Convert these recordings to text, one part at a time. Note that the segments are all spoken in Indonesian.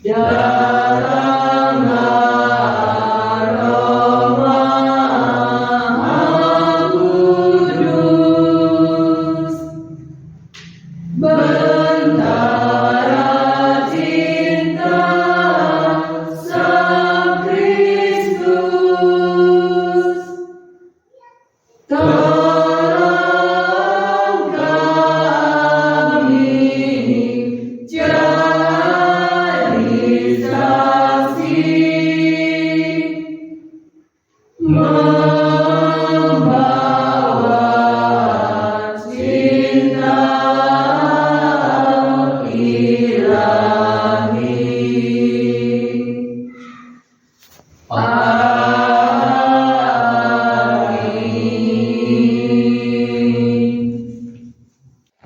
Dalamlah Roh Maha Kudus, bentara cinta Sang Kristus, tolong kami jadi saksi membawa cinta ilahi.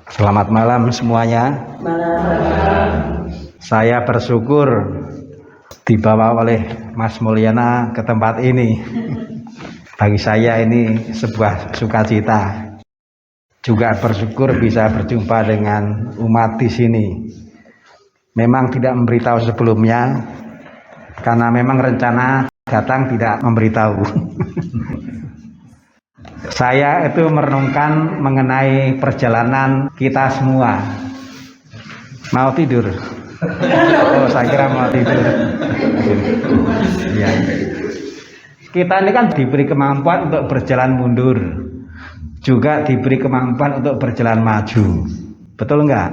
Selamat malam semuanya. Saya bersyukur dibawa oleh Mas Mulyana ke tempat ini. Bagi saya ini sebuah sukacita. Juga bersyukur bisa berjumpa dengan umat di sini. Memang tidak memberitahu sebelumnya, karena memang rencana datang tidak memberitahu. Saya itu merenungkan mengenai perjalanan kita semua. Mau tidur? Oh, saya kira mau tidur. Ya. Kita ini kan diberi kemampuan untuk berjalan mundur, juga diberi kemampuan untuk berjalan maju. Betul enggak?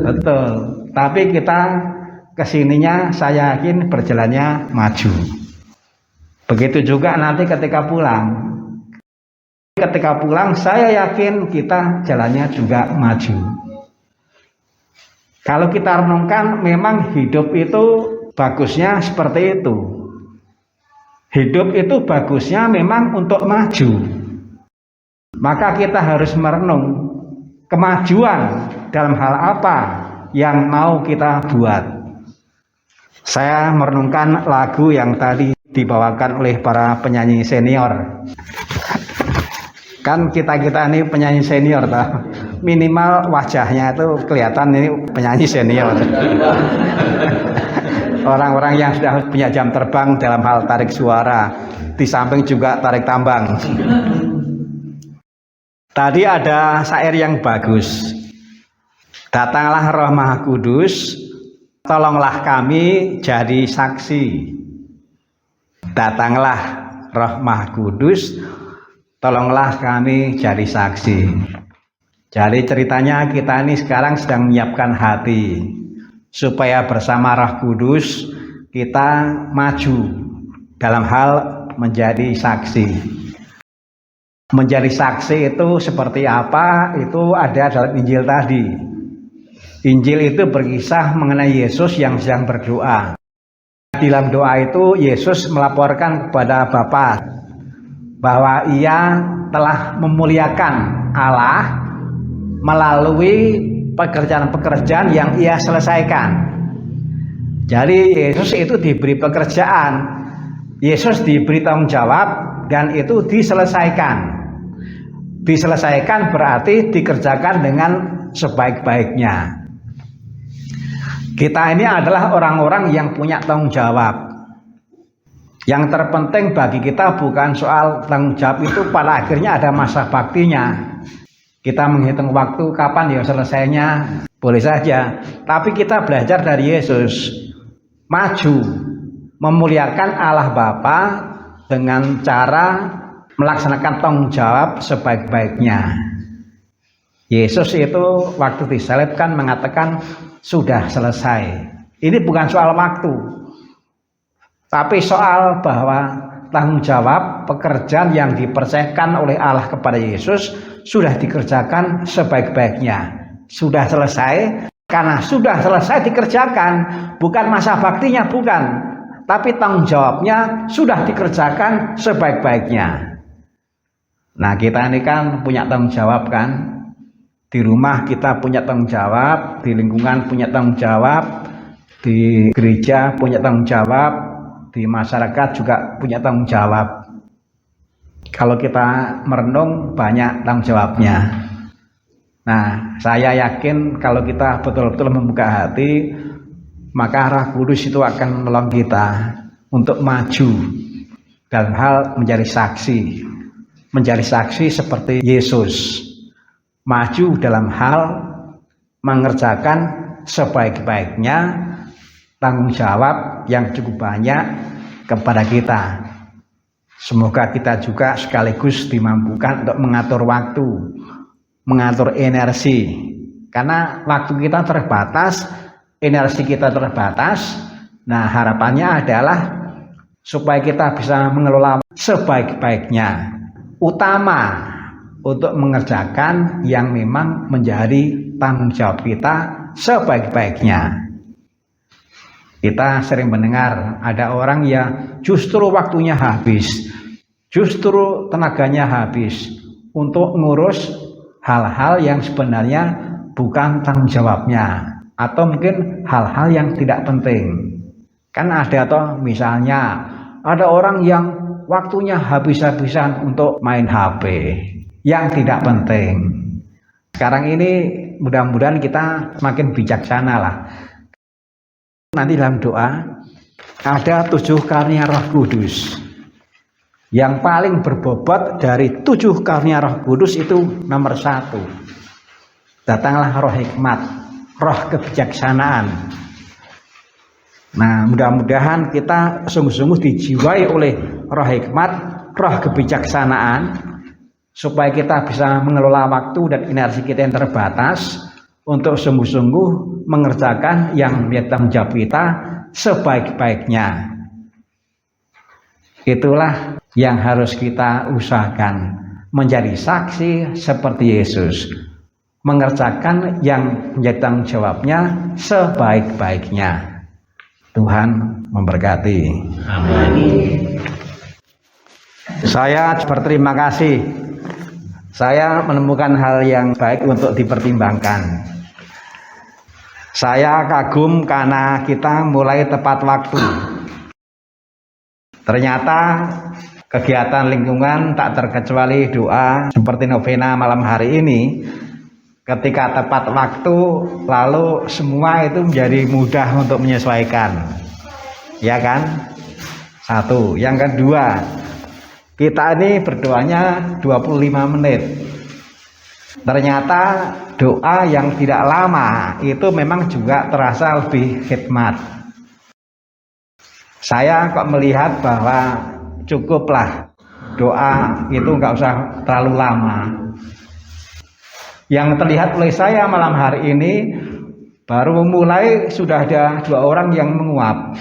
Betul. Tapi kita kesininya saya yakin berjalannya maju. Begitu juga nanti ketika pulang. Ketika pulang saya yakin kita jalannya juga maju. Kalau kita renungkan memang hidup itu bagusnya seperti itu. Hidup itu bagusnya memang untuk maju. Maka kita harus merenung kemajuan dalam hal apa yang mau kita buat. Saya merenungkan lagu yang tadi dibawakan oleh para penyanyi senior. Kan kita ini penyanyi senior toh. Minimal wajahnya itu kelihatan ini penyanyi senior. Orang-orang yang sudah punya jam terbang dalam hal tarik suara, di samping juga tarik tambang. Tadi ada syair yang bagus. Datanglah Roh Maha Kudus, tolonglah kami jadi saksi. Datanglah Roh Maha Kudus, tolonglah kami jadi saksi. Jadi ceritanya kita ini sekarang sedang menyiapkan hati supaya bersama Roh Kudus kita maju dalam hal menjadi saksi. Menjadi saksi itu seperti apa? Itu ada dalam Injil tadi. Injil itu berkisah mengenai Yesus yang sedang berdoa. Di dalam doa itu Yesus melaporkan kepada Bapa bahwa ia telah memuliakan Allah melalui pekerjaan-pekerjaan yang ia selesaikan. Jadi Yesus itu diberi pekerjaan, Yesus diberi tanggung jawab, dan itu diselesaikan. Diselesaikan berarti dikerjakan dengan sebaik-baiknya. Kita ini adalah orang-orang yang punya tanggung jawab. Yang terpenting bagi kita bukan soal tanggung jawab itu pada akhirnya ada masa baktinya. Kita menghitung waktu kapan ya selesainya, boleh saja. Tapi kita belajar dari Yesus, maju, memuliakan Allah Bapa dengan cara melaksanakan tanggung jawab sebaik-baiknya. Yesus itu waktu disalibkan mengatakan sudah selesai. Ini bukan soal waktu, tapi soal bahwa tanggung jawab pekerjaan yang dipercayakan oleh Allah kepada Yesus sudah dikerjakan sebaik-baiknya. Sudah selesai, karena sudah selesai dikerjakan, bukan masa baktinya, bukan, tapi tanggung jawabnya sudah dikerjakan sebaik-baiknya. Nah, kita ini kan punya tanggung jawab kan. Di rumah kita punya tanggung jawab, di lingkungan punya tanggung jawab, di gereja punya tanggung jawab, di masyarakat juga punya tanggung jawab. Kalau kita merenung banyak tanggung jawabnya. Nah, saya yakin kalau kita betul-betul membuka hati, maka Roh Kudus itu akan menolong kita untuk maju dalam hal menjadi saksi seperti Yesus, maju dalam hal mengerjakan sebaik-baiknya tanggung jawab yang cukup banyak kepada kita. Semoga kita juga sekaligus dimampukan untuk mengatur waktu, mengatur energi, karena waktu kita terbatas, energi kita terbatas. Nah, harapannya adalah supaya kita bisa mengelola sebaik-baiknya, utama untuk mengerjakan yang memang menjadi tanggung jawab kita sebaik-baiknya. Kita sering mendengar ada orang yang justru waktunya habis, justru tenaganya habis untuk ngurus hal-hal yang sebenarnya bukan tanggung jawabnya, atau mungkin hal-hal yang tidak penting. Kan ada toh, misalnya ada orang yang waktunya habis-habisan untuk main HP yang tidak penting. Sekarang ini mudah-mudahan kita semakin bijaksana lah. Nanti dalam doa ada 7 karunia Roh Kudus. Yang paling berbobot dari 7 karunia Roh Kudus itu nomor 1. Datanglah roh hikmat, roh kebijaksanaan. Nah, mudah-mudahan kita sungguh-sungguh dijiwai oleh roh hikmat, roh kebijaksanaan, supaya kita bisa mengelola waktu dan energi kita yang terbatas untuk sungguh-sungguh mengerjakan yang menjadi tanggung jawab kita sebaik-baiknya. Itulah yang harus kita usahakan, menjadi saksi seperti Yesus, mengerjakan yang menjadi tanggung jawabnya sebaik-baiknya. Tuhan memberkati. Amin. Saya berterima kasih. Saya menemukan hal yang baik untuk dipertimbangkan. Saya kagum karena kita mulai tepat waktu. Ternyata kegiatan lingkungan tak terkecuali doa seperti novena malam hari ini. Ketika tepat waktu, lalu semua itu menjadi mudah untuk menyesuaikan. Ya kan? 1. Yang kedua, kita ini berdoanya 25 menit. Ternyata doa yang tidak lama itu memang juga terasa lebih khidmat. Saya kok melihat bahwa cukuplah doa itu nggak usah terlalu lama. Yang terlihat oleh saya malam hari ini, baru mulai sudah ada 2 orang yang menguap.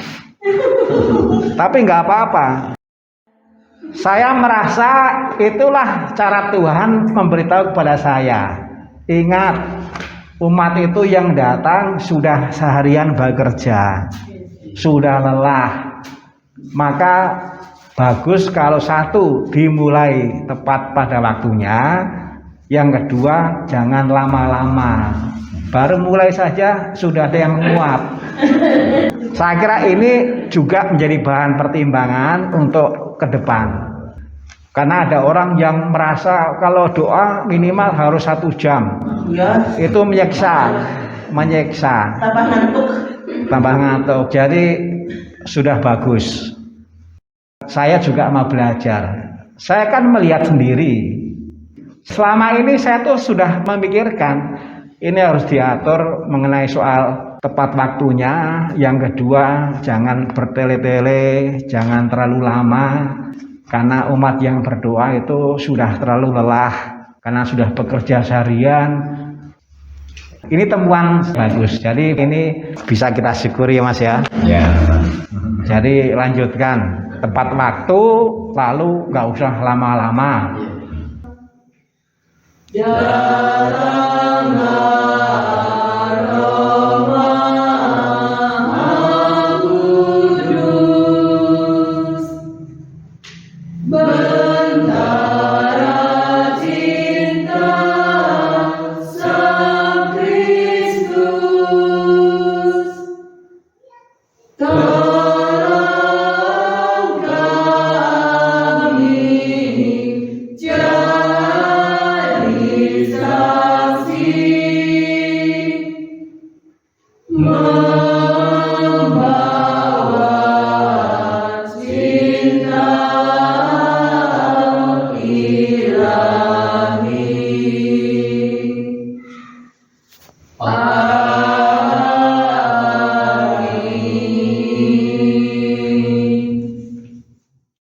Tapi nggak apa-apa. Saya merasa itulah cara Tuhan memberitahu kepada saya. Ingat, umat itu yang datang sudah seharian bekerja, sudah lelah. Maka bagus kalau 1 dimulai tepat pada waktunya. Yang kedua, jangan lama-lama. Baru mulai saja sudah ada yang menguap. Saya kira ini juga menjadi bahan pertimbangan untuk ke depan. Karena ada orang yang merasa kalau doa minimal harus 1 jam. Ya. Itu menyiksa. Tambah ngantuk. Jadi sudah bagus. Saya juga mau belajar. Saya kan melihat sendiri. Selama ini saya tuh sudah memikirkan ini harus diatur mengenai soal tepat waktunya. Yang kedua, jangan bertele-tele, jangan terlalu lama, karena umat yang berdoa itu sudah terlalu lelah karena sudah bekerja seharian. Ini temuan bagus, jadi ini bisa kita syukuri ya Mas ya. Ya. Jadi lanjutkan tepat waktu, lalu nggak usah lama-lama. Saksi